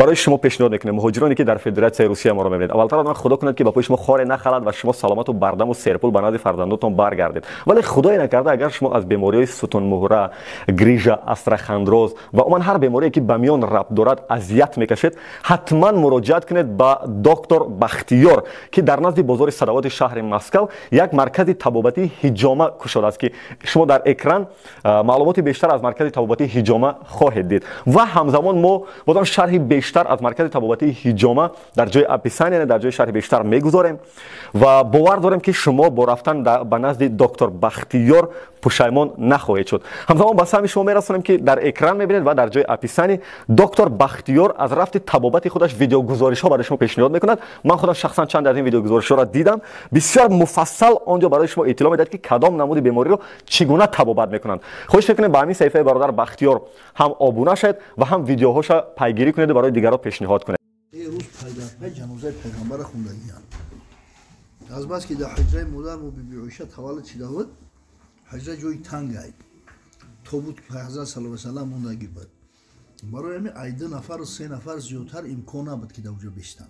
برای شما پیشنهاد میکنم مهاجرانی که در فدراسیون روسیه ما رو میبینید اولتر من خدا کنه که با پای شما خار نخلد و شما سلامت و بردم و سرپل به نزد فرزندانتون برگردید ولی خدای نکرده اگر شما از بیماری ستون مهره گریژا استراخاندروز و عموما هر بیماری که به میان ربط دارد اذیت میکشید حتما مراجعت کنید به دکتر بختیار که در نزد بازار صدوات شهر مسکو یک مرکز طبابتی هجامه کشاده است که شما در اکران معلومات بیشتر از مرکز طبابتی هجامه خواهید دید و همزمان ما بازم شرح بیشتر از مرکز طبابتی هجامه در جای اپیسان یعنی در جای شرح بیشتر میگذاریم و باور داریم که شما با رفتن به نزد دکتر بختیار پشیمان نخواهید شد. همزمان با همین شما میرسونیم که در اکران میبینید و در جای اپیسانی دکتر بختیار از رفت طبابت خودش ویدیو گزارش ها برای شما پیشنهاد میکند. من خودم شخصا چند از این ویدیو گزارش ها را دیدم، بسیار مفصل آنجا برای شما اطلاع میدهد که کدام نمود بیماری رو چگونه طبابت میکنند. خواهش میکنم به همین صفحه برادر بختیار هم آبونه شید و هم ویدیوهاش پیگیری کنید و برای دیگران پیشنهاد کنید. روز پیدا جنازه پیغمبر خوندگیان از بس که در حجره مادر و بیبی عایشه تولد شده بود حجره جوی تنگ اید تابوت حضرت صلی الله علیه و سلم موندگی بود برای همین ایده نفر و سه نفر زیادتر امکان نبود که در اونجا بشتن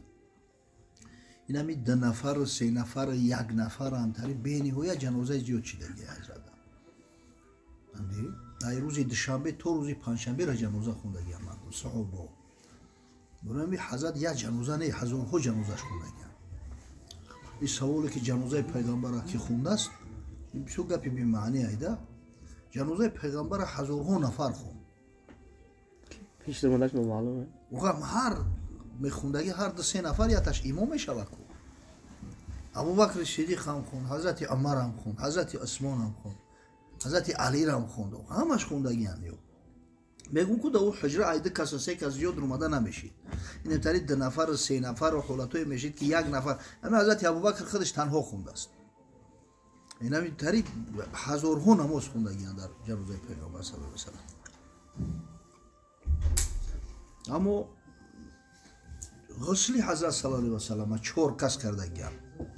این همین دو نفر و سه نفر و یک نفر همتری بینهایه جنازه زیاد شدگی حضرت در روز دوشنبه تا روز پنجشنبه را جنازه خوندگی هم صحابه برای همین حضرت یک جنازه نه هزارها جنازهش خوندگی این سوالی که جنازه پیغمبر را که خونده است این بسیار گپی بی معنی ایده جنازه پیغمبر هزارها نفر خوند پیش درماندش معلومه وقت هر میخوندگی هر دو سه نفر یتش امام میشود کو ابوبکر صدیق هم خوند حضرت عمر هم خوند حضرت عثمان هم خوند حضرت علی هم خوند همش خوندگی هم میگم که در اون حجره ایده کساسه که زیاد اومده نمیشید این طریق دو نفر و سه نفر و حالتای میشید که یک نفر همین حضرت ابوبکر خودش تنها خونده است این همین طریق هزارها نماز خوندگی در جنازه پیغمبر صلی الله علیه و اما غسل حضرت صلی الله علیه و سلم 4 کس کردگی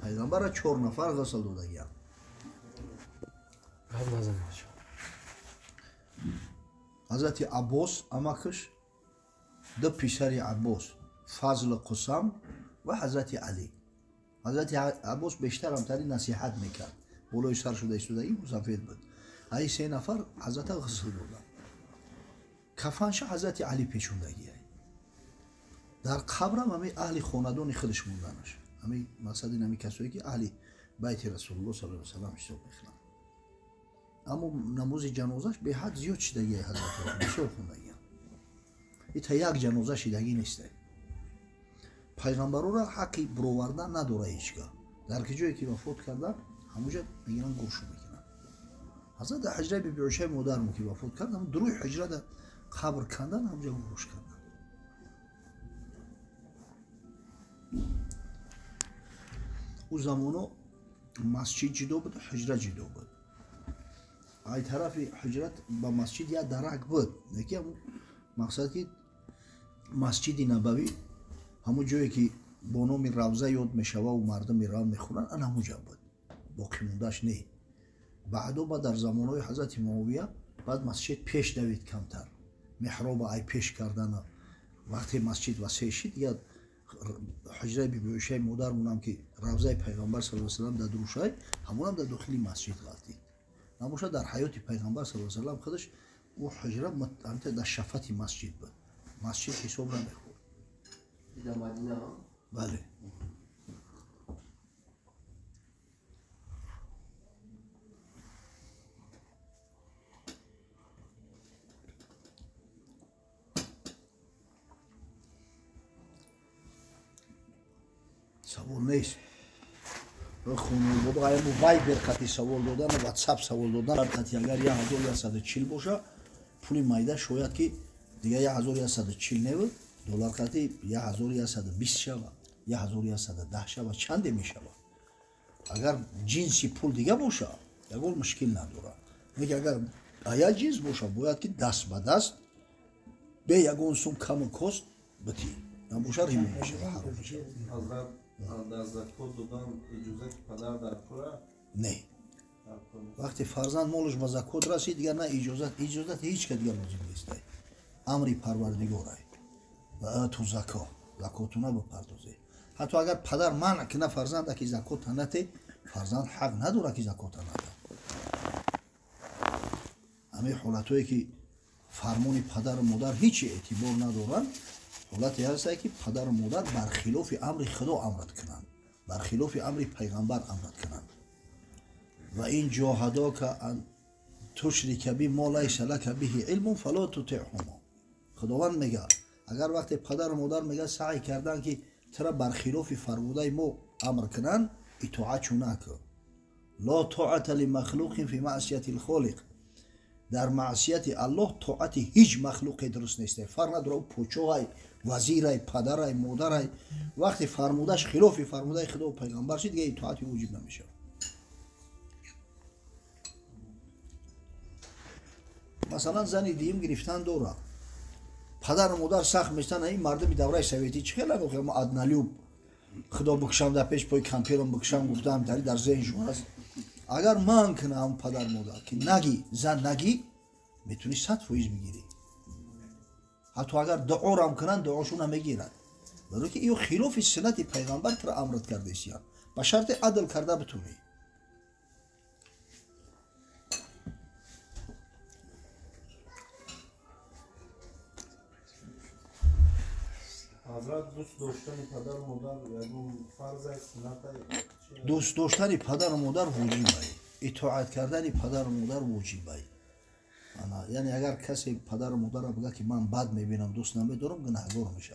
پیغمبر 4 نفر غسل دادگی حضرت عباس امکش دو پسر عباس فضل قسم و حضرت علی حضرت عباس بیشتر همتری نصیحت میکرد بلوی سر شده ایستادگی مسافید بود ای سه نفر حضرت غسل دادن کفنش حضرت علی پیچوندگی در قبرم همه اهل خاندان خودش موندنش همه مقصد این همه کسایی که اهل بیت رسول الله صلی الله علیه و سلم حساب میکنن اما نماز جنازش به حد زیاد شدگی حضرت بسیار خوندگی این تا یک جنازه شدگی نیست پیغمبرو را حقی برآوردن نداره هیچگاه در که جایی که وفات کردن همونجا میگیرن گوشو میکنن حضرت در حجره بیبی عایشه مادرمون که وفات کردن دروی حجره در قبر کندن همونجا گوش کردن او زمانو مسجد جدا بود حجره جدا بود ای طرف حجرت با مسجد یا درک بود یکی هم مقصد که مسجد نبوی همون جایی که با نام روضه یاد میشوه و مردم میرن میخونن ان همونجا بود باقی موندهش نه بعدا با در زمانهای حضرت معاویه بعد مسجد پیش دوید کمتر محراب ای پیش کردن وقتی مسجد وسیع شد یا حجره بیبی عایشه مادرمون هم که روضه پیغمبر صلی الله علیه و سلم در دروشای همون هم در داخل مسجد غلطید نموشه در حیات پیغمبر صلی الله علیه و سلم خودش او حجره در شفت مسجد بود مسجد حساب را میخورد در مدینه بله سوال نیست خانواده های وایبر خطی سوال دادن و واتساپ سوال دادن خطی اگر 1140 باشه پول مایده شاید که دیگه 1140 نبود دلار خطی 1120 شود 1110 شود چند میشود اگر جنسی پول دیگه باشه یگول مشکل نداره میگه اگر آیا جنس باشه باید که دست به دست به یگون سوم کم کست بتی نباشه ریمون میشه و حرام میشه در زکات دادن اجازه که پدر در پوره؟ نه وقتی فرزند مالش به زکات رسید دیگر نه اجازت هیچ که دیگر لازم نیست امری پروردگار و تو زکاتونه بپردازه. حتی اگر پدر منع کنه فرزند که زکات نده، فرزند حق نداره که زکات نده. همه حالتایی که فرمان پدر و مادر هیچ اعتبار ندارن، حالتی هست که پدر و مادر برخلاف امر خدا امرت کنند، برخلاف امر پیغمبر امرت کنند. و این جاهدا که ان تشرک بی ما لیس لک به علم فلا تطعهما. خداوند میگه اگر وقتی پدر و مادر میگه سعی کردن که ترا برخلاف فرموده ما امر کنن، اطاعت چون نکن. لا طاعت لمخلوق فی معصیت الخالق. در معصیت الله طاعت هیچ مخلوقی درست نیست. فرق نداره او پوچوهای، وزیرای، پدرای، مادرای، وقتی فرمودش خلاف فرموده خدا و پیغمبر شد دیگه اطاعت وجود نمیشه. مثلا زنی دیم گرفتن دوره، پدر و مادر سخت میشتن. این مردم دوره سویتی چه خیلی گفتم ما ادنالیوب خدا بکشم در پیش پای کمپیرم بکشم، گفتم در ذهنشون هست. اگر من کنم پدر مادر که نگی، زن نگی، میتونی 100% بگیری. حتی اگر دعا رام کنن دعاشون هم میگیرن، برای که ایو خلاف سنت پیغمبر تر امرت کرده سیان، با شرط عدل کرده بتونی. حضرت دوست داشتن پدر و مادر یعنی فرض است، سنت دوست داشتن پدر و مادر واجبه، اطاعت کردن پدر و مادر واجبه. یعنی اگر کسی پدر و مادر را بگه که من بد میبینم دوست نمیدارم، گناهگار میشه.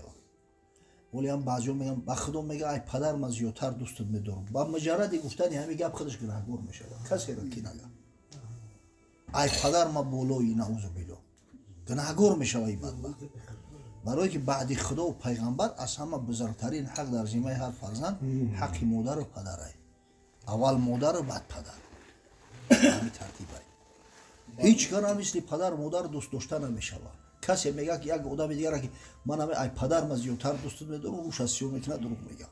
ولی هم بعضی میگن با خدا میگه ای پدر من زیادتر دوستت میدارم، با مجرد گفتن همین گپ خودش گناهگار میشه. کسی را کی نگه ای پدر ما بالایی، نعوذ بالله، گناهگار میشه ای بدبخت. برای که بعد خدا و پیغمبر از همه بزرگترین حق در ذمه هر فرزند حق مادر و پدره. اول مادر و بعد پدر. همین ترتیبه. هیچ کار مثل پدر و مادر دوست داشتن نمیشه. کسی میگه که یک آدم دیگه که من ای پدر من زیادتر دوست میدارم، روش از سیو میکنه، دروغ میگه.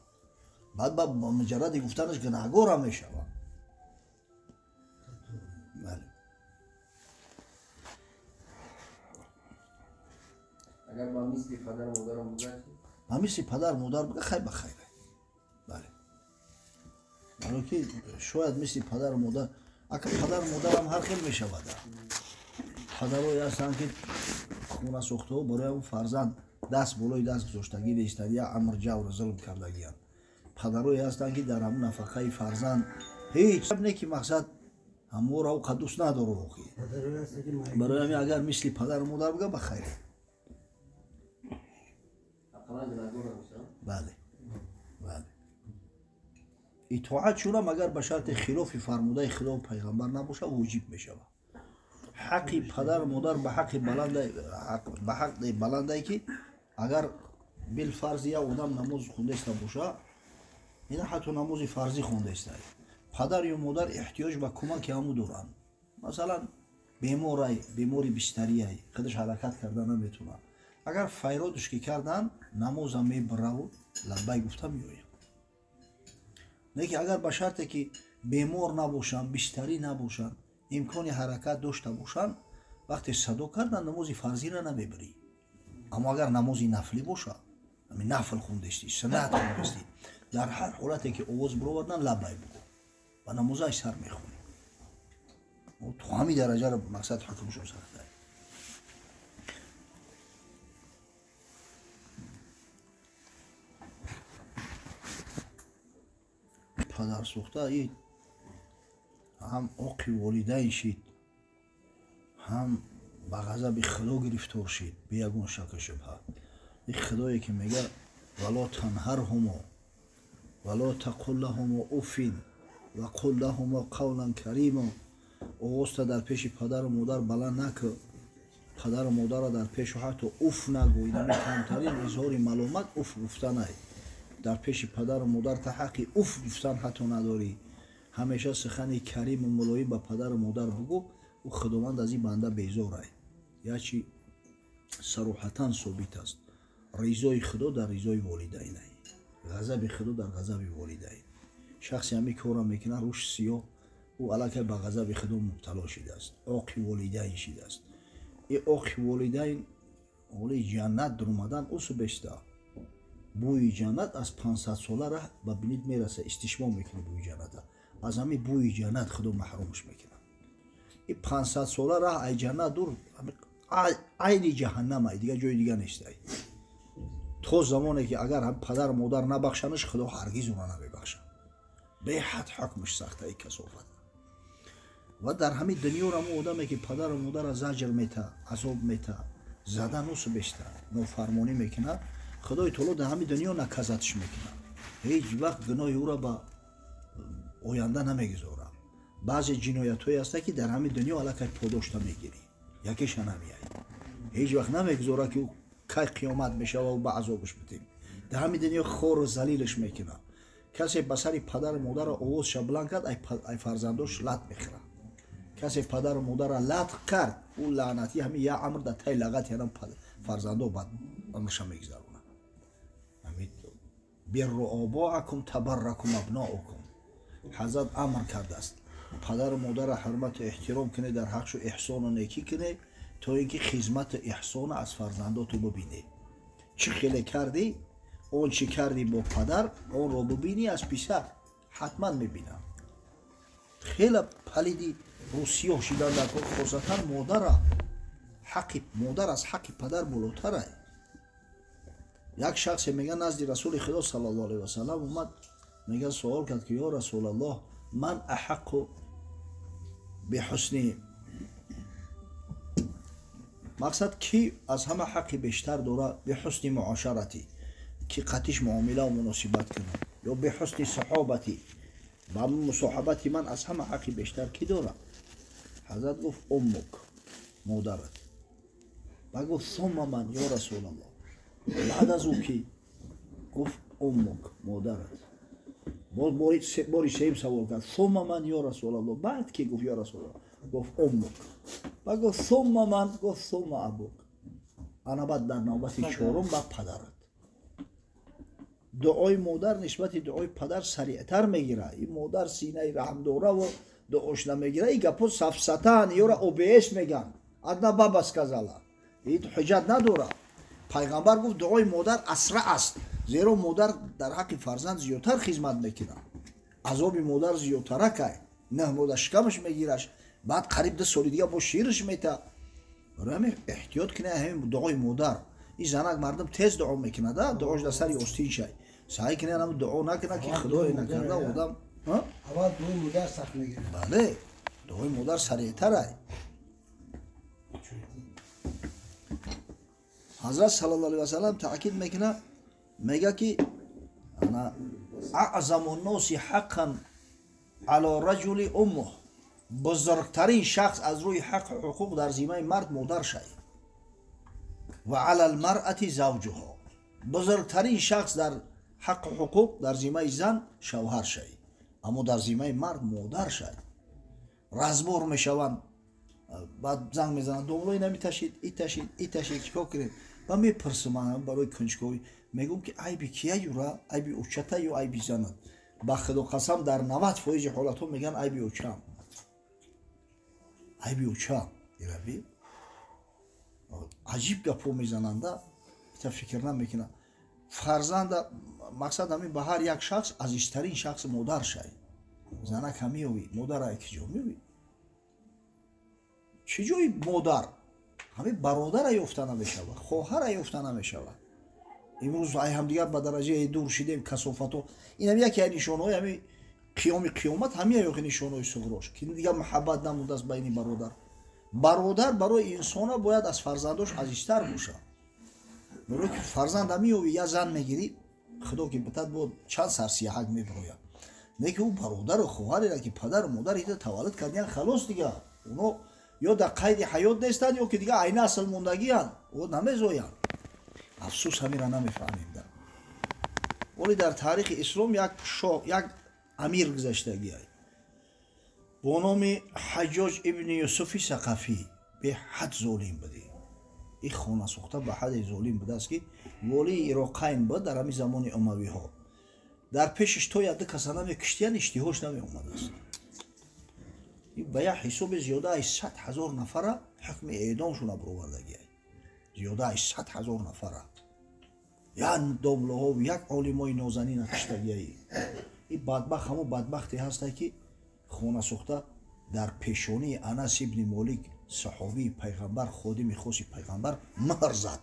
بعد با مجرد گفتنش گناهگار هم میشه. بله. اگر با مثل پدر و مادرم بگه، با مثل پدر و مادر بگه خیر بخیره. بله. برای که شاید مثل پدر و مادر، اگر پدر و مادر هم هر خیل میشه بده. پدرهایی هستن که خونه سوخته و برای اون فرزند دست بالای دست گذاشتگی بیستگی امر جور ظلم کردگی هستند. پدرهایی هستن که در همون نفقه فرزند هیچ نه که مقصد همو را و دوست نداره. برای همین اگر مثل پدر و مادر بگه بخیره. بله. بله. اطاعت شورا مگر به شرط خلاف فرموده خدا و پیغمبر نباشه واجب میشه. حق پدر و مادر به حق بلنده که اگر بالفرض یا آدم نماز خونده است باشه، این حتی نماز فرضی خونده است، پدر یا مادر احتیاج به کمک همو دارن. مثلا بیماری بستری خودش حرکت کردن نمیتونه، اگر فیرادش که کردن نماز هم میبره و لبیک گفته میآید. نه که اگر به شرطی که بیمار نباشن، بستری نباشن، امکان حرکت داشته باشن، وقتی صدا کردن نماز فرضی را نمیبری. اما اگر نماز نفلی باشه، همین نفل خوندستی، سنت خوندستی، در هر حالتی که آواز برآوردن لبیک بگو و نمازش سر میخونی. تو همین درجه را مقصد حکمشون سر داری. پدر سوخته اید هم عقی والدین شید، هم به غضب خدا گرفتار شید به یگون شک و شبهه. این خدایی که میگه ولا تنهرهما ولا تقل لهما اف و قل لهما قولا کریما. آواز در پیش پدر و مادر بلند نکن، پدر و مادر را در پیش حتی اف نگوی. نمی کمترین اظهار ملامت اف گفتن ای. در پیش پدر و مادر تا حقی اف گفتن حتی نداری. همیشه سخن کریم و ملایم به پدر و مادر بگو و خداوند از این بنده بیزار ای. یا چی صراحتا ثابت است رضای خدا در رضای والدین ای، غضب خدا در غضب والدین. شخصی همی کارا میکنه روش سیاه او علاقه به غضب خدا مبتلا شده است، عاق والدین شده است. این عاق والدین оли ҷаннат дурмадан усу беста бӯи ҷаннат аз 500 сола ра ба бинид мераса истишмом мекуна бӯи ҷанната аз ҳами бӯи ҷаннат худо маҳрумш мекуна и 500 сола ра ай ҷаннат дур айни ҷаҳаннам ай дигар ҷои дигар нестай то замоне ки агар падар модар набахшанаш худо ҳаргиз оно намебахша беҳад ҳукмш сахтаи касофат ва дар ҳамин дунёрамо одаме ки падару модара заҷр мета азоб мета зада нусу беста нофармонӣ мекуна худои таоло дар ҳамин дунё наказатш мекуна ҳеҷ вақт гуноҳи ӯро ба оянда намегузора баъзе ҷиноятҳое ҳаста ки дар ҳамин дунё аллакай подошта мегирӣ якеша намеяй ҳеҷ вақт намегузора ки кай қиёмат мешава ва ба азобш битем дар ҳамин дунё хору залилш мекуна касе ба сари падару модара овозша буланд кард ай фарзандош лат мехӯра касе падару модара латқ кард ӯ лаънатӣ ҳамин як амр дар тай лағат янам фарзандо бад амрша мегзарона бирру обоакум табарракум абноукум ҳазрат амр кардааст падару модара ҳурмату эҳтиром кунед дар ҳақшу эҳсону некӣ кунед то ин ки хизмату эҳсона аз фарзандоту бибинед чӣ хеле кардӣ он чӣ кардӣ бо падар онро бибинӣ аз писар ҳатман мебинам хеле палиди русиё шидан дар кор хосатан модара ҳаққи модар аз ҳаққи падар болотарай як шахсе мегӯяд назди расули худо саллаллоҳу алайҳи васалам омад мегӯяд суол кард ки ё расулаллоҳ ман аҳаққу биҳусни мақсад ки аз ҳама ҳаққи бештар дора биҳусни муошаратӣ ки қатиш муомилаву муносибат кунам ё биҳусни саҳобатӣ ба мусоҳабати ман аз ҳама ҳаққи бештар ки дора ҳазрат гуфт уммук модарат ва гуфт сумма ман ё расулаллоҳ баъд аз ӯ ки гуфт уммук модарат бори сеюм савол кард сумма ман ё расулаллоҳ баъд ки гуфт ё расулаллоҳ гуфт уммук ва гуфт сумма ман гуфт сумма абук ана баъд дар навбати чорум ба падарат дуои модар нисбати дуои падар сариътар мегира ин модар синаи раҳмдораву дуош намегира ин гапо сафсатан ёра обс меган адна баба сказала ин ҳуҷҷат надора пайғамбар гуфт дуои модар асра аст зеро модар дар ҳаққи фарзанд зиёдтар хизмат мекунад азоби модар зиёдтаракай нӯҳ модар шикамаш мегираш баъд қариб 2 соли дигар бо ширш мета ҳаме эҳтиёт кунед ҳамин дуои модар ин занак мардум тез дуо мекунада дуош дар сари остин шай саъй кунед ҳам дуо накунад ки худое накарда одам аввал дуои модар сахт мегирад бале дуои модар сариътарай ҳазрат саллаллоҳу алайҳи васалам таъкид мекуна мега ки аъзаму нноси ҳаққан ало раҷули уммуҳ бузургтарин шахс аз рӯи ҳаққу ҳуқуқ дар зимаи мард модар шай ва ала лмаръати завҷуҳо бузургтарин шахс дар ҳаққу ҳуқуқ дар зимаи зан шавҳар шай аммо дар зимаи мард модар шай разбор мешаванд баъд занг мезананд домлои наметашид иташид чикор кунед ва мепурсам барои кунҷковӣ мегӯм ки айби кия юра айби учата ё айби занат ба худо қасам дар 90% ҳолатҳо меган айби учам айби учам ираби аҷиб гапҳо мезананда ита фикр намекунад фарзанда мақсад ҳамин ба ҳар як шахс азизтарин шахс модар шай занак ҳамиёви модара киҷо меёви чӣ ҷои модар ҳамин бародара ёфта намешавад хоҳара ёфта намешавад имрӯз ай ҳамдигар ба дараҷаи дур шидем касофато инам яке аз нишонаҳои ҳамин қиёми қиёмат ҳамин ёхи нишонаҳои суғрош ки дигар муҳаббат намудааст байни бародар барои инсона бояд аз фарзандош азизтар бошад барои ки фарзанд ҳамиёви я зан мегирӣ худо ки битад бо чанд сарсияҳак мебирояд не ки ӯ бародару хоҳарера ки падару модар ита таваллуд кардиян халос дигар оно ё дар қайди ҳаёт нестанд ё ки дигар айна асл мондагиянд о намезоянд афсӯс ҳамира намефаҳмида вале дар таърихи ислом як амир гузаштагиай бо номи ҳаҷҷоҷ ибни юсуфи сақафӣ беҳад золим буди ин хонасохта ба ҳадди золим будааст ки волии ироқайн буд дар ҳамин замони умавиҳо дар пешаш то яду каса намекуштиян иштиҳош намеомадааст ба як ҳисоби зиёда аз 100,000 нафара ҳукми эъдомшона баровардагиай зиёдаи 100,000 нафара як домлоҳо як олимои нозанина киштагиаи ин бадбахт ҳамон бадбахте ҳаста ки хонасохта дар пешонии Анас ибни Молик саҳобии пайғамбар ходими хоси пайғамбар маҳр зад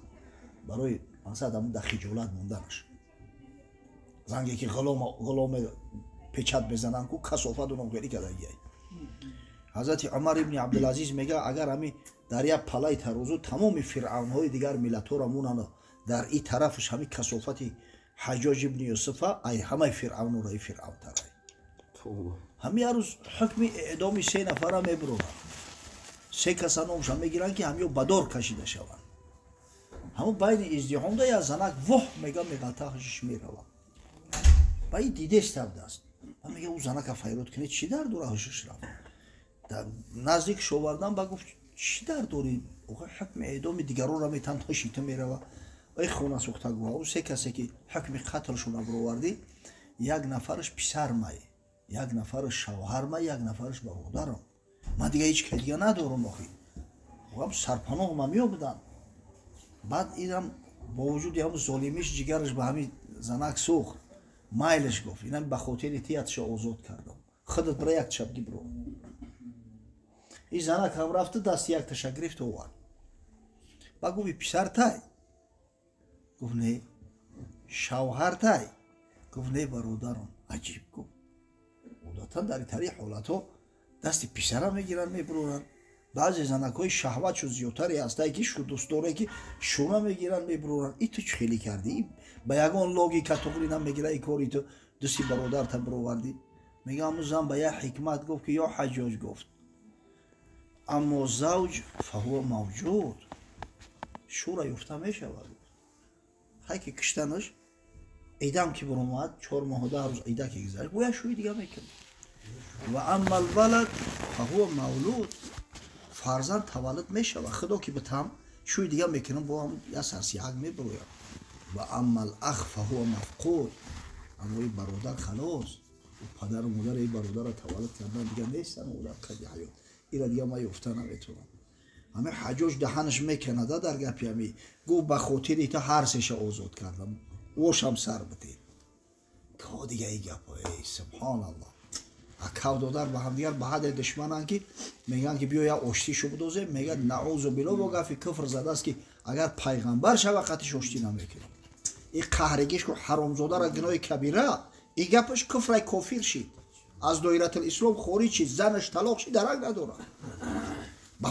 барои мақсад ҳамон дар хиҷолат монданаш занге ки ғуломе печат безананд ку касофату номгирӣ кардагиай ҳазрати Умар ибни Абдулазиз мега агар ҳами дар як палаи тарозу тамоми фиръавнҳои дигар миллатҳоро монанд дар ин тарафаш ҳами касофати Ҳаҷҷоҷ ибни Юсуфа ай ҳамаи фиръавнура ин фиръавнтарай ҳами ҳаррӯз ҳукми эъдоми 3 нафара мебуроранд 3 каса номша мегиранд ки ҳамиё ба дор кашида шаванд ҳамон байни издиҳомда як занак воҳ мега меғалтахшиш меравад ба ин дидестабдааст ва мега ӯ занака файрод кунед чӣ дар дора ҳушиш рафт наздикш овардан ба гуфт чӣ дар дори ҳукми эъдоми дигаронро метанҳо шита мерава ай хонасӯхтагӯҳо 3 касе ки ҳукми қатлшона буровардӣ як нафараш писармай як нафараш шавҳармай як нафараш бародарам ман дига ҳеҷ кай дига надорам охи ам сарпаноҳма меёбудам баъд инам бо вуҷуди ҳам золимиш ҷигараш ба ҳамин занак сӯхт майлаш гуфт инам ба хотири тиятша озод кардам худат бара як чапги биро ин занак ҳам рафта дасти як таша гирифт овард ба гуфти писар тай гуфт не шавҳар тай гуфт не бародарам аҷиб гуфт одатан дар итари ҳолатҳо дасти писара мегиранд мебуроранд баъзе занакҳои шаҳватшу зиёдтаре ҳастае ки дӯстдоре ки шура мегиранд мебуроранд и ту чӣ хеле кардӣ ба ягон логика туғрина мегира и кори ту дӯсти бародарта бировардӣ мега ҳамун зан ба як ҳикмат гуфт ки ё Ҳаҷҷоҷ гуфт аммо завҷ фаҳуа мавҷуд шура юфта мешавад хай ки киштанаш идам ки биромад 4 моҳу 10 рӯз ида ки гузашт бояд шӯи дига мекунад ва аммал валад фаҳуа мавлуд фарзанд таваллуд мешавад худо ки битам шӯи дига мекунам бо ҳам як сарсияк мебирояд ва аммал ах фаҳуа мафқуд аммо ин бародар халос падару модари бародарро таваллуд кардан дига нестан дар қади ҳаёт ира дига ман ёфта наметавонам ҳамин Ҳаҷҷоҷдаҳанаш меканада дар гапи ҳами гӯ ба хотири то ҳар сеша озод кардам вошам сар битед ко дига ин гапо субҳоналлоҳ акав додар ба ҳамдигар ба ҳадде душмананд ки мегӯянд ки биё як оштишу бидозем мегӯяд наъузу биллоҳ бо гафи куфр задааст ки агар пайғамбар шава қатиш оштӣ намекунад ин қаҳригиш ку ҳаромзодара гуноҳи кабира ин гапаш куфрай кофир шид аз доиратил ислом хориҷ шид занаш талоқ шид дарак надорад ба